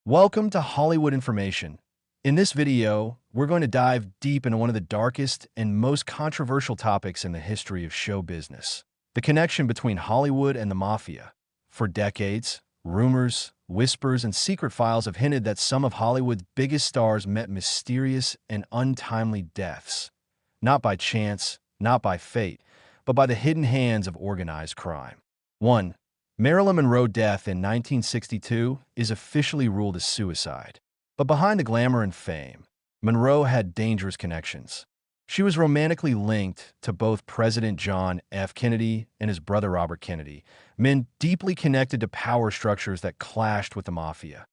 Welcome to Hollywood Information. In this video, we're going to dive deep into one of the darkest and most controversial topics in the history of show business, the connection between Hollywood and the mafia. For decades, rumors, whispers, and secret files have hinted that some of Hollywood's biggest stars met mysterious and untimely deaths, not by chance, not by fate, but by the hidden hands of organized crime. 1. Marilyn Monroe's death in 1962 is officially ruled as suicide. But behind the glamour and fame, Monroe had dangerous connections. She was romantically linked to both President John F. Kennedy and his brother Robert Kennedy, men deeply connected to power structures that clashed with the mafia.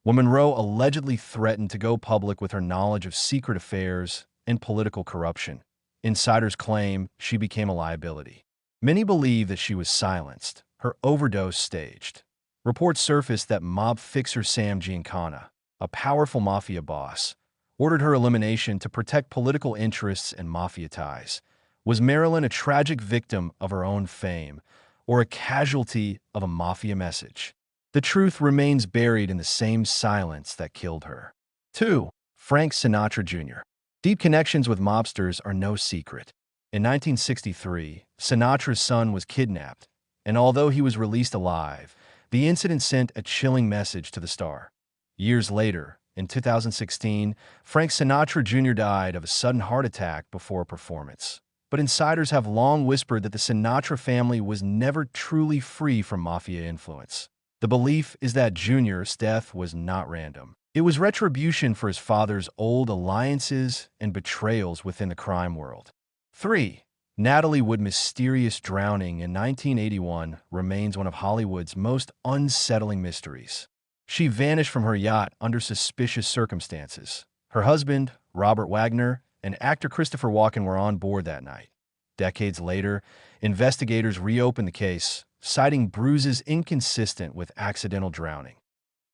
When Monroe allegedly threatened to go public with her knowledge of secret affairs and political corruption, insiders claim she became a liability. Many believe that she was silenced, her overdose staged. Reports surfaced that mob fixer Sam Giancana, a powerful mafia boss, ordered her elimination to protect political interests and mafia ties. Was Marilyn a tragic victim of her own fame, or a casualty of a mafia message? The truth remains buried in the same silence that killed her. 2. Frank Sinatra Jr. Deep connections with mobsters are no secret. In 1963, Sinatra's son was kidnapped, and although he was released alive, the incident sent a chilling message to the star. Years later, in 2016, Frank Sinatra Jr. died of a sudden heart attack before a performance. But insiders have long whispered that the Sinatra family was never truly free from mafia influence. The belief is that Jr.'s death was not random. It was retribution for his father's old alliances and betrayals within the crime world. 3. Natalie Wood's mysterious drowning in 1981 remains one of Hollywood's most unsettling mysteries. She vanished from her yacht under suspicious circumstances. Her husband, Robert Wagner, and actor Christopher Walken were on board that night. Decades later, investigators reopened the case, citing bruises inconsistent with accidental drowning.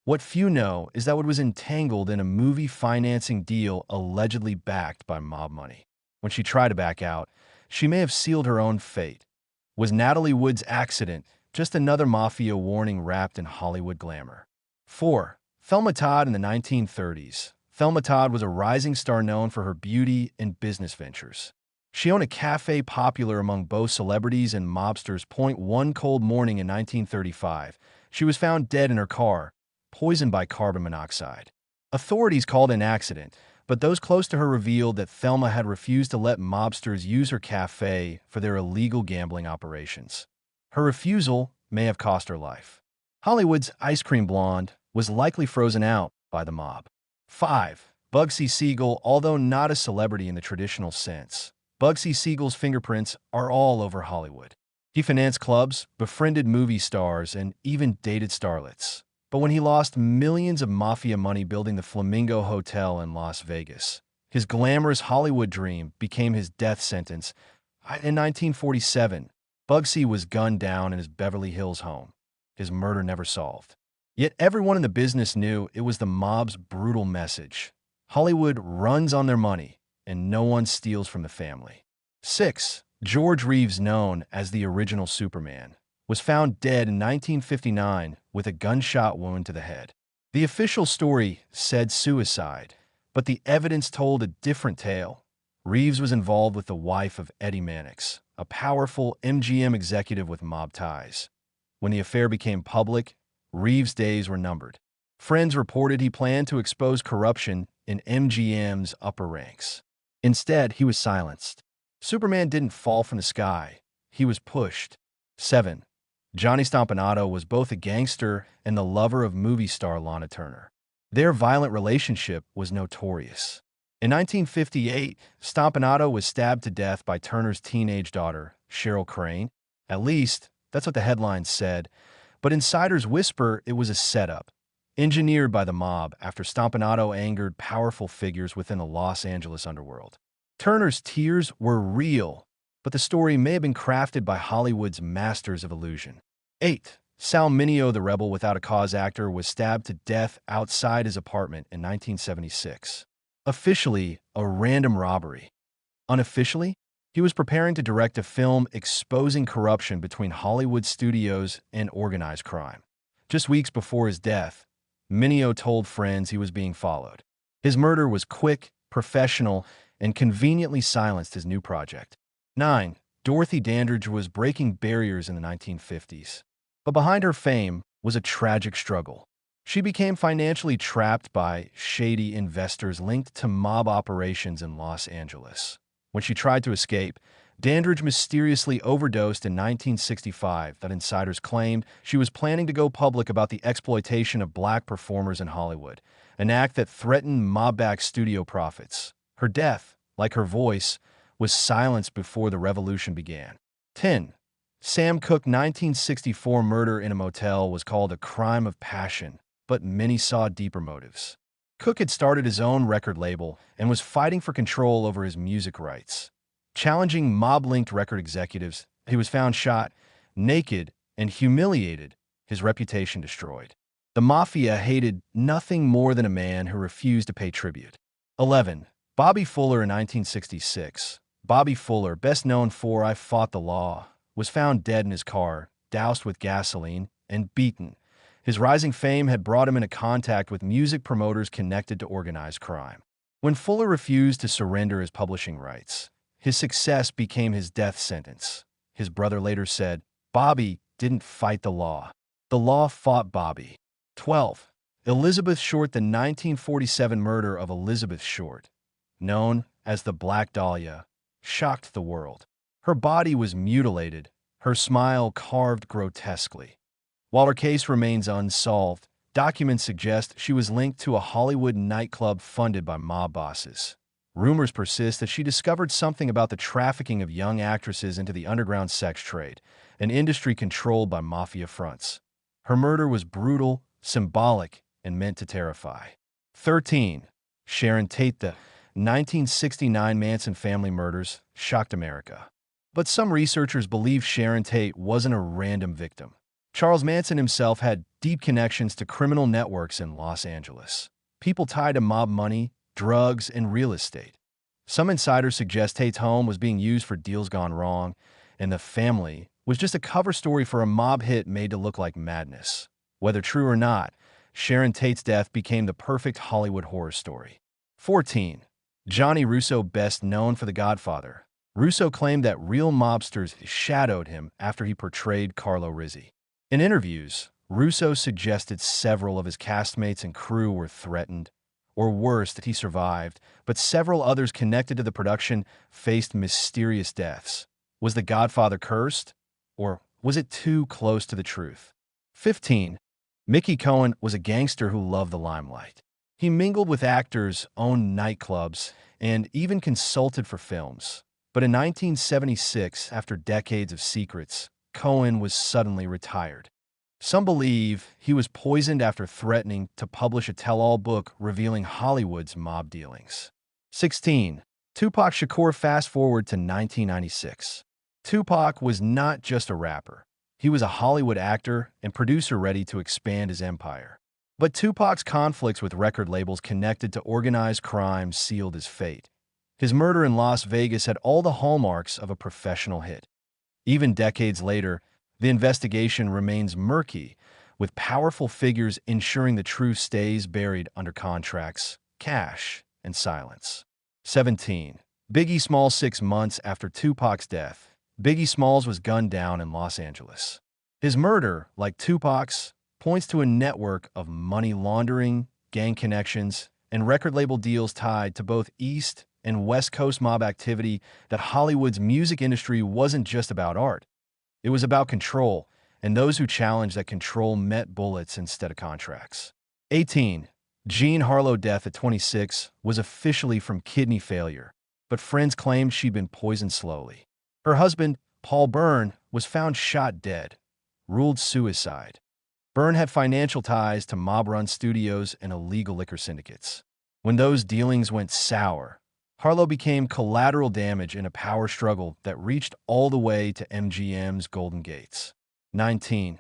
What few know is that Wood was entangled in a movie financing deal allegedly backed by mob money. When she tried to back out, she may have sealed her own fate. Was Natalie Wood's accident just another mafia warning wrapped in Hollywood glamour? 4. Thelma Todd in the 1930s. Thelma Todd was a rising star known for her beauty and business ventures. She owned a cafe popular among both celebrities and mobsters. One cold morning in 1935, she was found dead in her car, poisoned by carbon monoxide. Authorities called it an accident, but those close to her revealed that Thelma had refused to let mobsters use her cafe for their illegal gambling operations. Her refusal may have cost her life. Hollywood's ice cream blonde was likely frozen out by the mob. 5. Bugsy Siegel. Although not a celebrity in the traditional sense, Bugsy Siegel's fingerprints are all over Hollywood. He financed clubs, befriended movie stars, and even dated starlets. But when he lost millions of mafia money building the Flamingo Hotel in Las Vegas, his glamorous Hollywood dream became his death sentence. In 1947, Bugsy was gunned down in his Beverly Hills home, his murder never solved. Yet everyone in the business knew it was the mob's brutal message. Hollywood runs on their money, and no one steals from the family. 6. George Reeves, known as the original Superman, was found dead in 1959 with a gunshot wound to the head. The official story said suicide, but the evidence told a different tale. Reeves was involved with the wife of Eddie Mannix, a powerful MGM executive with mob ties. When the affair became public, Reeves' days were numbered. Friends reported he planned to expose corruption in MGM's upper ranks. Instead, he was silenced. Superman didn't fall from the sky. He was pushed. 7. Johnny Stompanato was both a gangster and the lover of movie star Lana Turner. Their violent relationship was notorious. In 1958, Stompanato was stabbed to death by Turner's teenage daughter, Cheryl Crane. At least, that's what the headlines said, but insiders whisper it was a setup, engineered by the mob after Stompanato angered powerful figures within the Los Angeles underworld. Turner's tears were real, but the story may have been crafted by Hollywood's masters of illusion. 8. Sal Mineo, the rebel without a cause actor, was stabbed to death outside his apartment in 1976. Officially, a random robbery. Unofficially, he was preparing to direct a film exposing corruption between Hollywood studios and organized crime. Just weeks before his death, Mineo told friends he was being followed. His murder was quick, professional, and conveniently silenced his new project. 9. Dorothy Dandridge was breaking barriers in the 1950s. But behind her fame was a tragic struggle. She became financially trapped by shady investors linked to mob operations in Los Angeles. When she tried to escape, Dandridge mysteriously overdosed in 1965 that insiders claimed she was planning to go public about the exploitation of black performers in Hollywood, an act that threatened mob-backed studio profits. Her death, like her voice, was silenced before the revolution began. 10. Sam Cooke 1964 murder in a motel was called a crime of passion, but many saw deeper motives. Cooke had started his own record label and was fighting for control over his music rights. Challenging mob-linked record executives, he was found shot, naked, and humiliated, his reputation destroyed. The mafia hated nothing more than a man who refused to pay tribute. 11. Bobby Fuller in 1966. Bobby Fuller, best known for I Fought the Law, was found dead in his car, doused with gasoline, and beaten. His rising fame had brought him into contact with music promoters connected to organized crime. When Fuller refused to surrender his publishing rights, his success became his death sentence. His brother later said, "Bobby didn't fight the law fought Bobby." 12. Elizabeth Short, the 1947 murder of Elizabeth Short, known as the Black Dahlia, shocked the world. Her body was mutilated, her smile carved grotesquely. While her case remains unsolved, documents suggest she was linked to a Hollywood nightclub funded by mob bosses. Rumors persist that she discovered something about the trafficking of young actresses into the underground sex trade, an industry controlled by mafia fronts. Her murder was brutal, symbolic, and meant to terrify. 13. Sharon Tate, the 1969 Manson family murders shocked America. But some researchers believe Sharon Tate wasn't a random victim. Charles Manson himself had deep connections to criminal networks in Los Angeles. People tied to mob money, drugs, and real estate. Some insiders suggest Tate's home was being used for deals gone wrong, and the family was just a cover story for a mob hit made to look like madness. Whether true or not, Sharon Tate's death became the perfect Hollywood horror story. 14. Johnny Russo, best known for The Godfather. Russo claimed that real mobsters shadowed him after he portrayed Carlo Rizzi. In interviews, Russo suggested several of his castmates and crew were threatened, or worse, that he survived, but several others connected to the production faced mysterious deaths. Was The Godfather cursed? Or was it too close to the truth? 15. Mickey Cohen was a gangster who loved the limelight. He mingled with actors, owned nightclubs, and even consulted for films. But in 1976, after decades of secrets, Cohen was suddenly retired. Some believe he was poisoned after threatening to publish a tell-all book revealing Hollywood's mob dealings. 16. Tupac Shakur. Fast forward to 1996. Tupac was not just a rapper. He was a Hollywood actor and producer ready to expand his empire. But Tupac's conflicts with record labels connected to organized crime sealed his fate. His murder in Las Vegas had all the hallmarks of a professional hit. Even decades later, the investigation remains murky, with powerful figures ensuring the truth stays buried under contracts, cash, and silence. 17. Biggie Smalls. 6 months after Tupac's death, Biggie Smalls was gunned down in Los Angeles. His murder, like Tupac's, points to a network of money laundering, gang connections, and record label deals tied to both East and West Coast mob activity. That Hollywood's music industry wasn't just about art. It was about control, and those who challenged that control met bullets instead of contracts. 18. Jean Harlow. Death at 26 was officially from kidney failure, but friends claimed she'd been poisoned slowly. Her husband, Paul Byrne, was found shot dead, ruled suicide. Byrne had financial ties to mob-run studios and illegal liquor syndicates. When those dealings went sour, Harlow became collateral damage in a power struggle that reached all the way to MGM's Golden Gates. 19.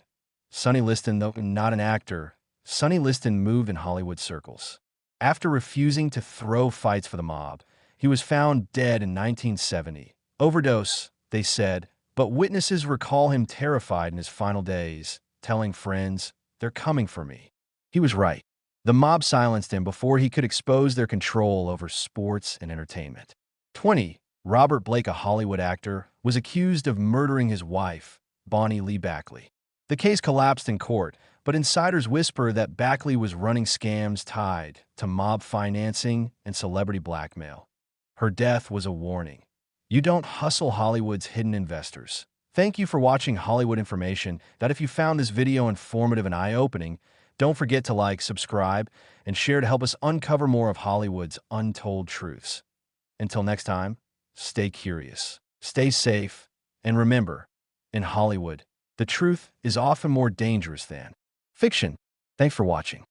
Sonny Liston. Though not an actor, Sonny Liston moved in Hollywood circles. After refusing to throw fights for the mob, he was found dead in 1970. Overdose, they said, but witnesses recall him terrified in his final days, telling friends, "They're coming for me." He was right. The mob silenced him before he could expose their control over sports and entertainment. 20. Robert Blake, a Hollywood actor, was accused of murdering his wife, Bonnie Lee Backley. The case collapsed in court, but insiders whisper that Backley was running scams tied to mob financing and celebrity blackmail. Her death was a warning. You don't hustle Hollywood's hidden investors. Thank you for watching Hollywood Information. If you found this video informative and eye-opening, don't forget to like, subscribe, and share to help us uncover more of Hollywood's untold truths. Until next time, stay curious, stay safe, and remember, in Hollywood, the truth is often more dangerous than fiction. Thanks for watching.